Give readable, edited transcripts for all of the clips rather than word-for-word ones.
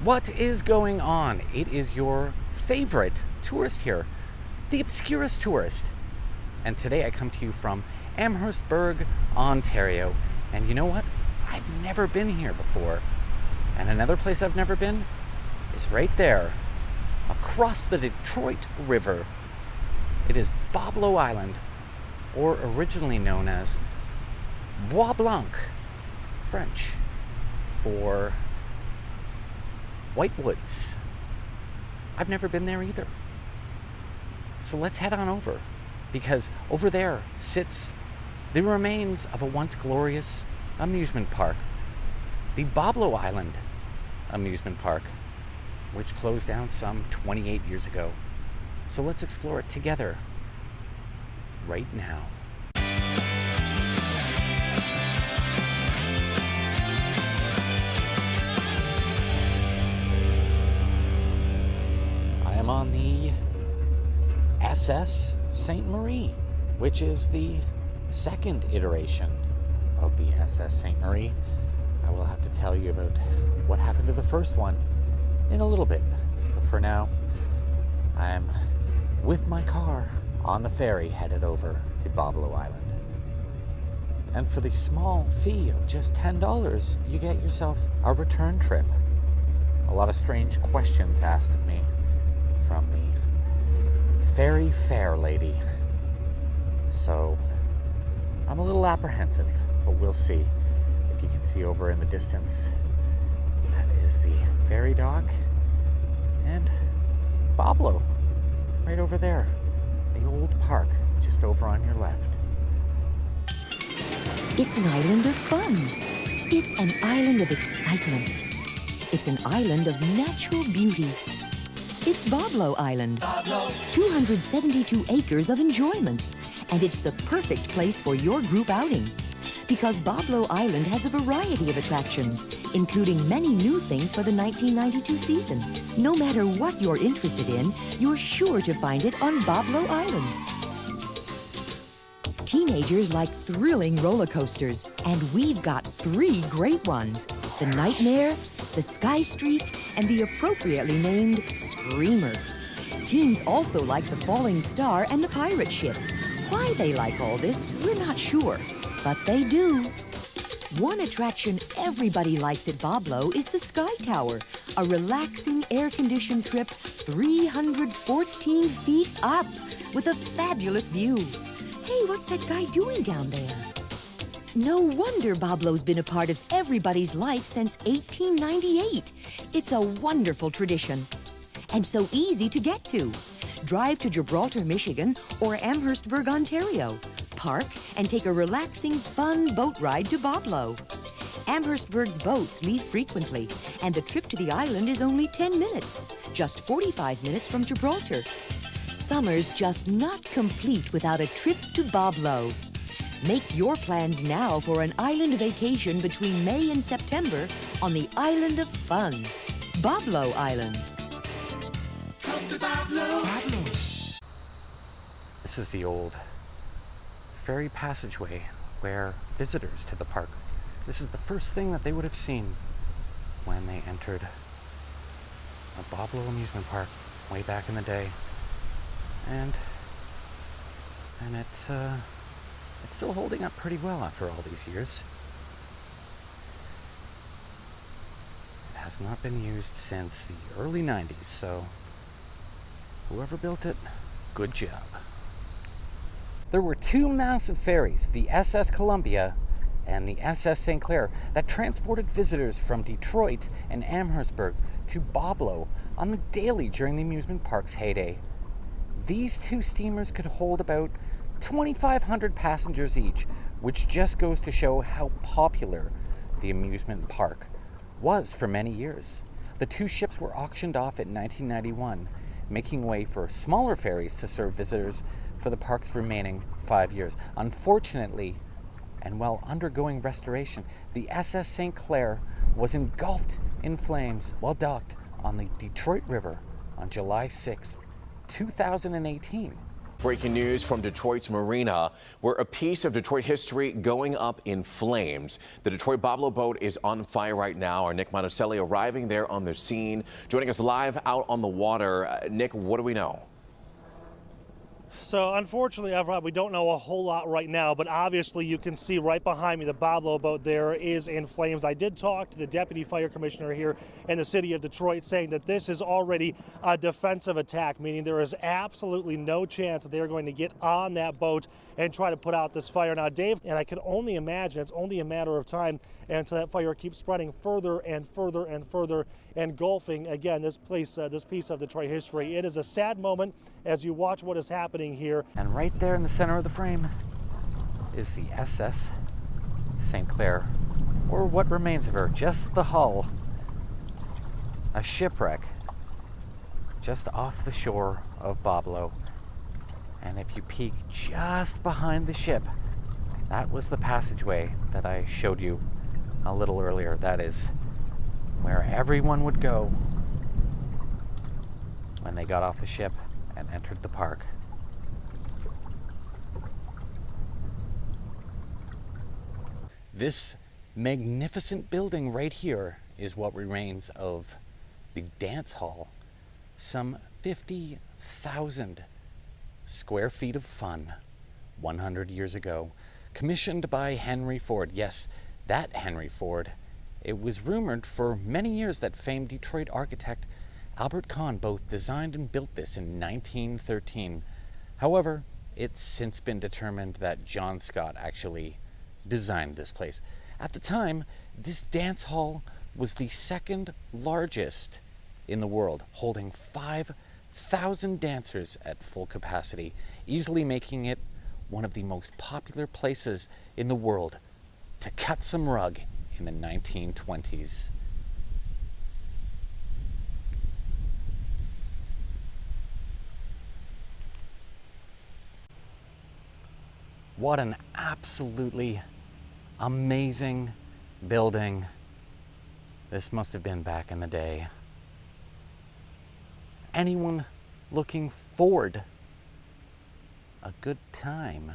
What is going on? It is your favorite tourist here, the OBSCURIST Tourist. And today I come to you from Amherstburg, Ontario. And you know what? I've never been here before. And another place I've never been is right there, across the Detroit River. It is Boblo Island, or originally known as Bois Blanc, French for White Woods. I've never been there either. So let's head on over, because over there sits the remains of a once glorious amusement park, the Boblo Island Amusement Park, which closed down some 28 years ago. So let's explore it together right now. I'm on the SS Saint Marie, which is the second iteration of the SS Saint Marie. I will have to tell you about what happened to the first one in a little bit. But for now, I'm with my car on the ferry headed over to Boblo Island. And for the small fee of just $10, you get yourself a return trip. A lot of strange questions asked of me from the ferry fare lady. So I'm a little apprehensive, but we'll see. If you can see over in the distance, that is the ferry dock, and Pablo right over there, the old park just over on your left. It's an island of fun. It's an island of excitement. It's an island of natural beauty. It's Boblo Island, 272 acres of enjoyment, and it's the perfect place for your group outing. Because Boblo Island has a variety of attractions, including many new things for the 1992 season. No matter what you're interested in, you're sure to find it on Boblo Island. Teenagers like thrilling roller coasters, and we've got 3 great ones: the Nightmare, the Sky Streak, and the appropriately named Screamer. Teens also like the Falling Star and the Pirate Ship. Why they like all this, we're not sure, but they do. One attraction everybody likes at Boblo is the Sky Tower, a relaxing air-conditioned trip 314 feet up with a fabulous view. Hey, what's that guy doing down there? No wonder Boblo's been a part of everybody's life since 1898. It's a wonderful tradition, and so easy to get to. Drive to Gibraltar, Michigan, or Amherstburg, Ontario. Park and take a relaxing, fun boat ride to Boblo. Amherstburg's boats leave frequently, and the trip to the island is only 10 minutes, just 45 minutes from Gibraltar. Summer's just not complete without a trip to Boblo. Make your plans now for an island vacation between May and September on the Island of Fun, Boblo Island. Come to Pablo. This is the old ferry passageway where visitors to the park, this is the first thing that they would have seen when they entered a Boblo amusement park way back in the day. And it's still holding up pretty well after all these years. It has not been used since the early 90s, so whoever built it, good job. There were 2 massive ferries, the SS Columbia and the SS St. Clair, that transported visitors from Detroit and Amherstburg to Boblo on the daily during the amusement park's heyday. These 2 steamers could hold about 2,500 passengers each, which just goes to show how popular the amusement park was for many years. The 2 ships were auctioned off in 1991, making way for smaller ferries to serve visitors for the park's remaining 5 years. Unfortunately, and while undergoing restoration, the SS St. Clair was engulfed in flames while docked on the Detroit River on July 6th, 2018. Breaking news from Detroit's marina, where a piece of Detroit history going up in flames. The Detroit Boblo boat is on fire right now. Our Nick Monticelli arriving there on the scene, joining us live out on the water. Nick, what do we know? So unfortunately, Everett, we don't know a whole lot right now, but obviously you can see right behind me the Boblo boat there is in flames. I did talk to the deputy fire commissioner here in the city of Detroit, saying that this is already a defensive attack, meaning there is absolutely no chance that they're going to get on that boat and try to put out this fire. Now, Dave, and I can only imagine it's only a matter of time until that fire keeps spreading further and further and further, engulfing again this piece of Detroit history. It is a sad moment as you watch what is happening here. And right there in the center of the frame is the SS St. Clair, or what remains of her, just the hull. A shipwreck just off the shore of Boblo. And if you peek just behind the ship, that was the passageway that I showed you a little earlier. That is where everyone would go when they got off the ship and entered the park. This magnificent building right here is what remains of the dance hall. Some 50,000 square feet of fun 100 years ago, commissioned by Henry Ford. Yes, that Henry Ford. It was rumored for many years that famed Detroit architect Albert Kahn both designed and built this in 1913. However, it's since been determined that John Scott actually designed this place. At the time, this dance hall was the second largest in the world, holding 5,000 dancers at full capacity, easily making it one of the most popular places in the world to cut some rug in the 1920s. What an absolutely amazing building this must have been back in the day. Anyone looking forward a good time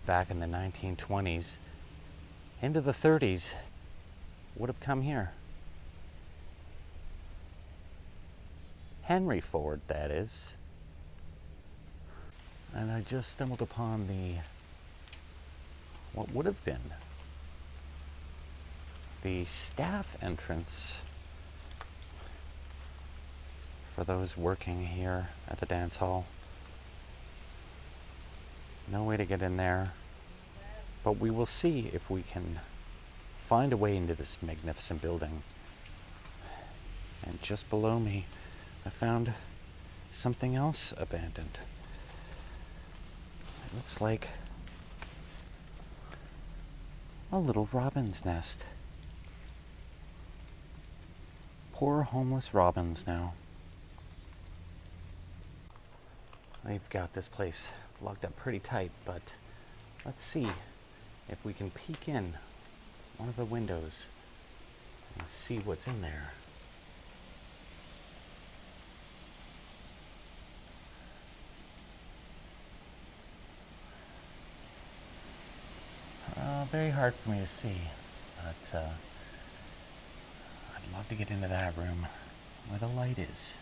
back in the 1920s into the 30s would have come here. Henry Ford, that is. And I just stumbled upon what would have been the staff entrance for those working here at the dance hall. No way to get in there, but we will see if we can find a way into this magnificent building. And just below me, I found something else abandoned. It looks like a little robin's nest. Poor homeless robins now. They've got this place locked up pretty tight, but let's see if we can peek in one of the windows and see what's in there. Very hard for me to see, but I'd love to get into that room where the light is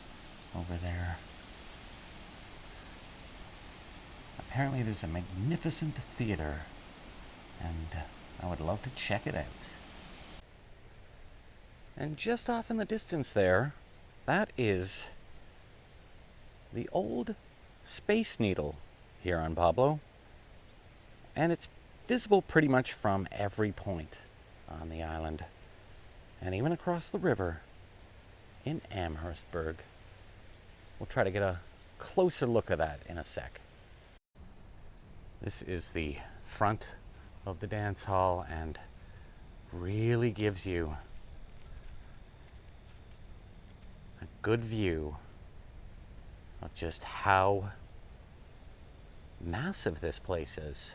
over there. Apparently there's a magnificent theater, and I would love to check it out. And just off in the distance there, that is the old Space Needle here on Pablo, and it's visible pretty much from every point on the island, and even across the river in Amherstburg. We'll try to get a closer look at that in a sec. This is the front of the dance hall and really gives you a good view of just how massive this place is.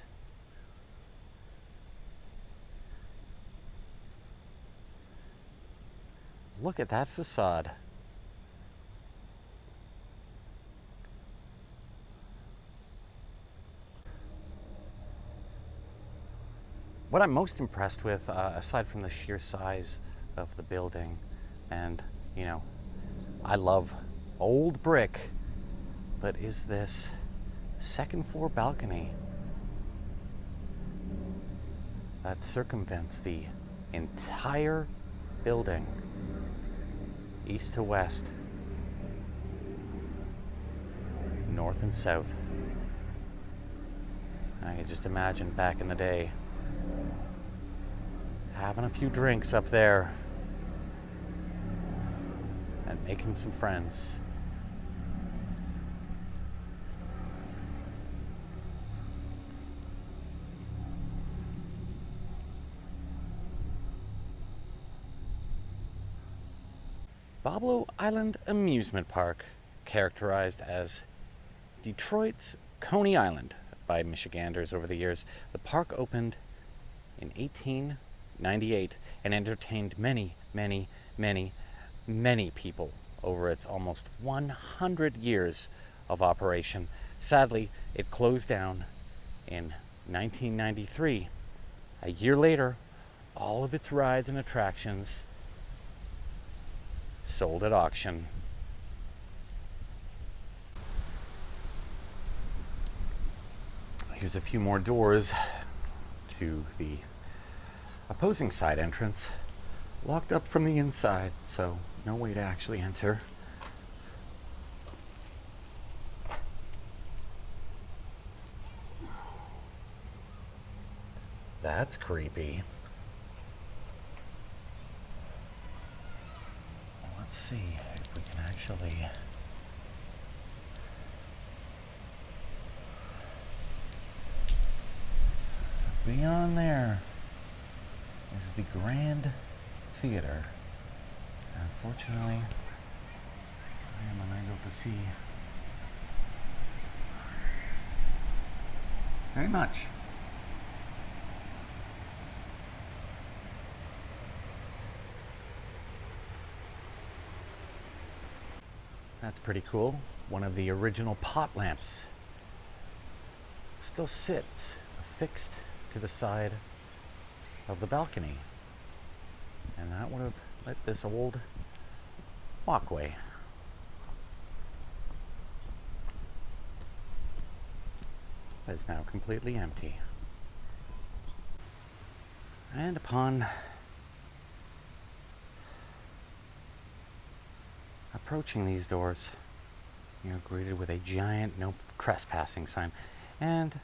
Look at that facade. What I'm most impressed with, aside from the sheer size of the building, and you know, I love old brick, but is this second floor balcony that circumvents the entire building, east to west, north and south. I can just imagine back in the day having a few drinks up there and making some friends. Boblo Island Amusement Park, characterized as Detroit's Coney Island by Michiganders over the years. The park opened in 1898 and entertained many, many, many, many people over its almost 100 years of operation. Sadly, it closed down in 1993. A year later, all of its rides and attractions sold at auction. Here's a few more doors to the opposing side entrance, locked up from the inside, so no way to actually enter. That's creepy. Let's see if we can actually... Beyond there is the Grand Theater. Unfortunately, I am unable to see very much. That's pretty cool. One of the original pot lamps still sits affixed to the side of the balcony, and that would have lit this old walkway. It is now completely empty. And upon approaching these doors, you're greeted with a giant no trespassing sign. And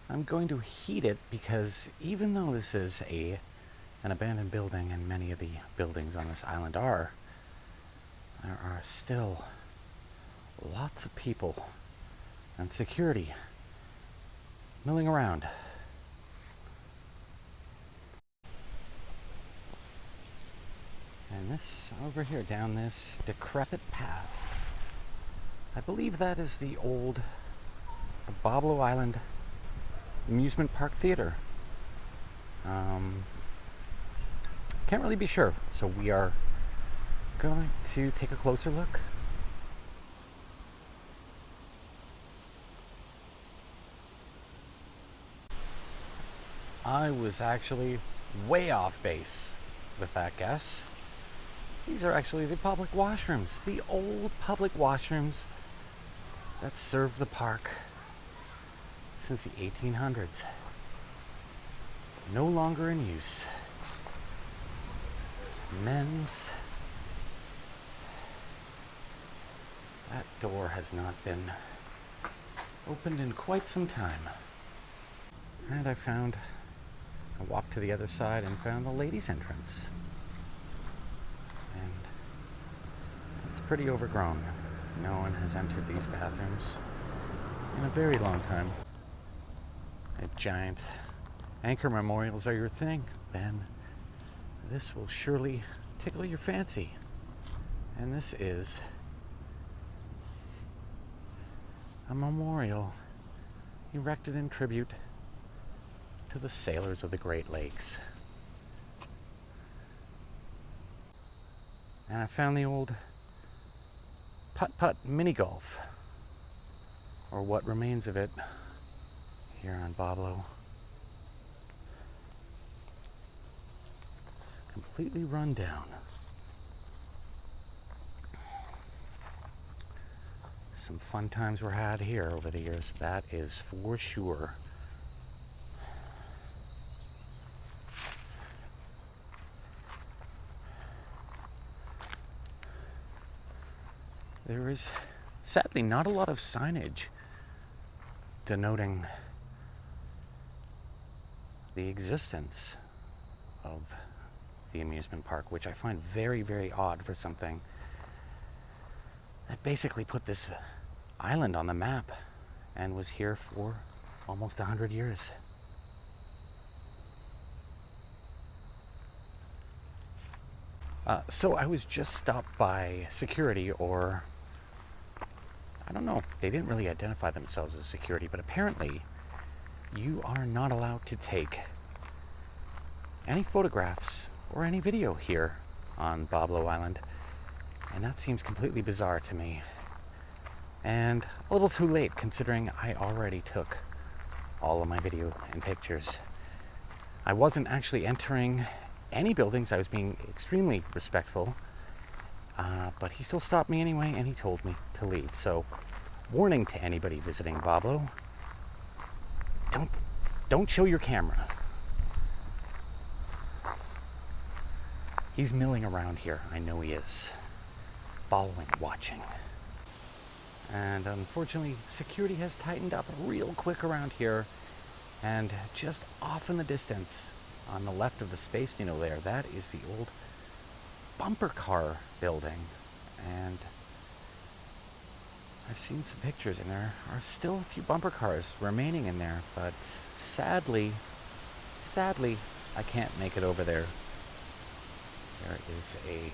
I'm going to heat it because even though this is an abandoned building, and many of the buildings on this island are, there are still lots of people and security milling around. And this over here, down this decrepit path, I believe that is the old Boblo Island Amusement Park Theater. Can't really be sure, so we are going to take a closer look. I was actually way off base with that guess. These are actually the public washrooms, the old public washrooms that served the park since the 1800s. No longer in use. Men's. That door has not been opened in quite some time. And I walked to the other side and found the ladies' entrance. And it's pretty overgrown. No one has entered these bathrooms in a very long time. If giant anchor memorials are your thing, then this will surely tickle your fancy. And this is a memorial erected in tribute to the sailors of the Great Lakes. And I found the old putt-putt mini golf, or what remains of it, here on Boblo. completely run down. Some fun times were had here over the years, that is for sure. There is sadly not a lot of signage denoting the existence of the amusement park, which I find very, very odd for something that basically put this island on the map and was here for almost 100 years. So I was just stopped by security, or I don't know, they didn't really identify themselves as security, but apparently you are not allowed to take any photographs or any video here on Boblo Island, and that seems completely bizarre to me, and a little too late considering I already took all of my video and pictures. I wasn't actually entering any buildings. I was being extremely respectful, but he still stopped me anyway, and he told me to leave. So, warning to anybody visiting Boblo: don't show your camera. He's milling around here. I know he is. Following, watching. And unfortunately, security has tightened up real quick around here, and just off in the distance, on the left of the space needle there, that is the old bumper car building. And I've seen some pictures, and there are still a few bumper cars remaining in there, but sadly, I can't make it over there. There is a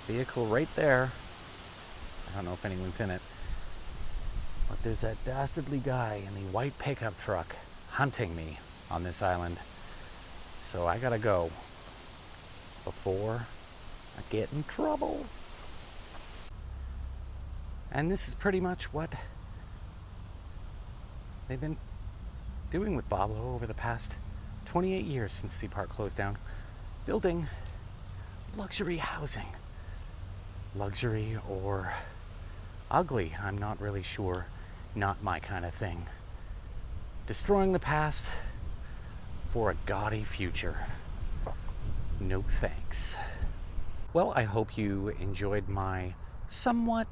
vehicle right there. I don't know if anyone's in it, but there's that dastardly guy in the white pickup truck hunting me on this island. So I gotta go before I get in trouble. And this is pretty much what they've been doing with Pablo over the past 28 years since the park closed down. Building luxury housing. Luxury or ugly, I'm not really sure. Not my kind of thing. Destroying the past for a gaudy future. No thanks. Well, I hope you enjoyed my somewhat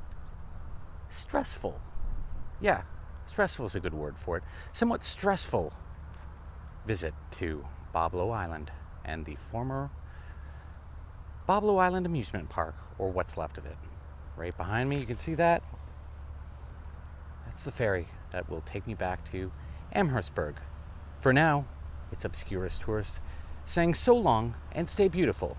stressful, stressful is a good word for it, somewhat stressful visit to Boblo Island and the former Boblo Island Amusement Park, or what's left of it. Right behind me, you can see that. That's the ferry that will take me back to Amherstburg. For now, it's Obscurist Tourist saying so long and stay beautiful.